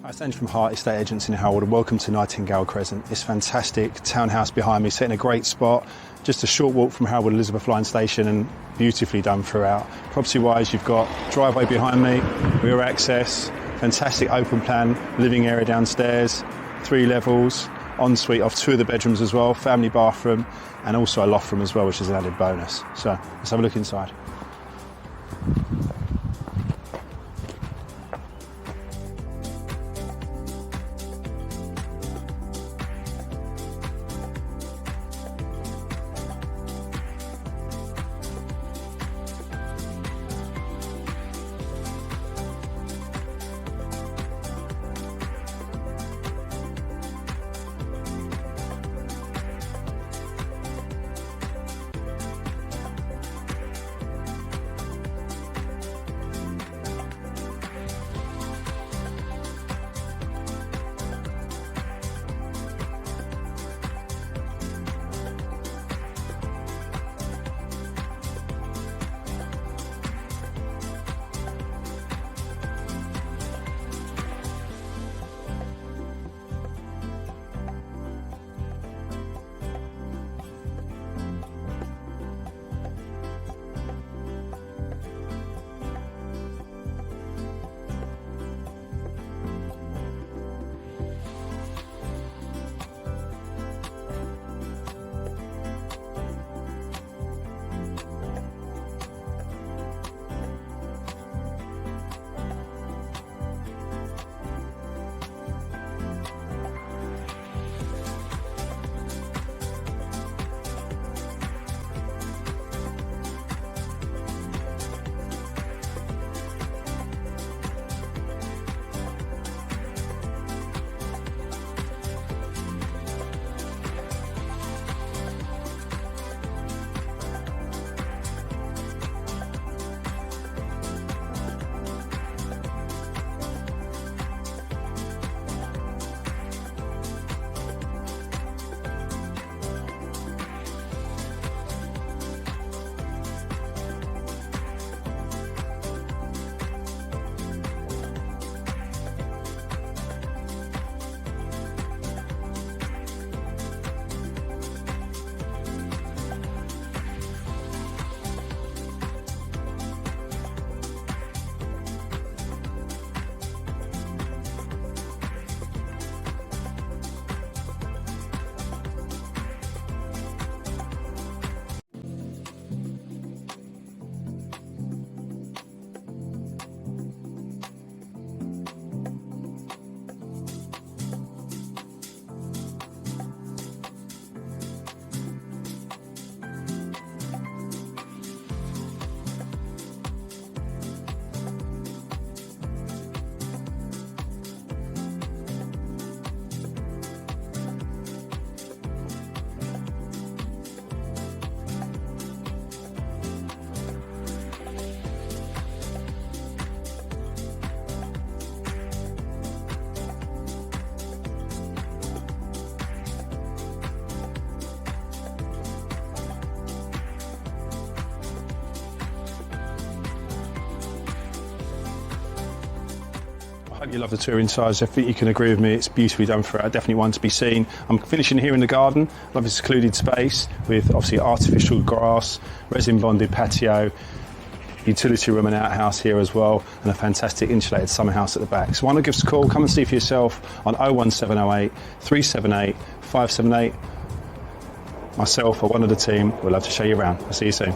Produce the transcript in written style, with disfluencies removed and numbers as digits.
Hi, it's Andrew from HAART Estate Agents in Howard, and welcome to Nightingale Crescent. This fantastic townhouse behind me, set in a great spot, just a short walk from Howard Elizabeth Line Station, and beautifully done throughout. Property-wise, you've got driveway behind me, rear access, fantastic open plan living area downstairs, 3 levels, ensuite off 2 of the bedrooms as well, family bathroom, and also a loft room as well, which is an added bonus. So let's have a look inside. I hope you love the tour inside. I think you can agree with me, it's beautifully done throughout, definitely one to be seen. I'm finishing here in the garden, lovely secluded space with obviously artificial grass, resin bonded patio, utility room and outhouse here as well, and a fantastic insulated summer house at the back. So why not give us a call, come and see for yourself on 01708 378 578. Myself or one of the team, we'd love to show you around. I'll see you soon.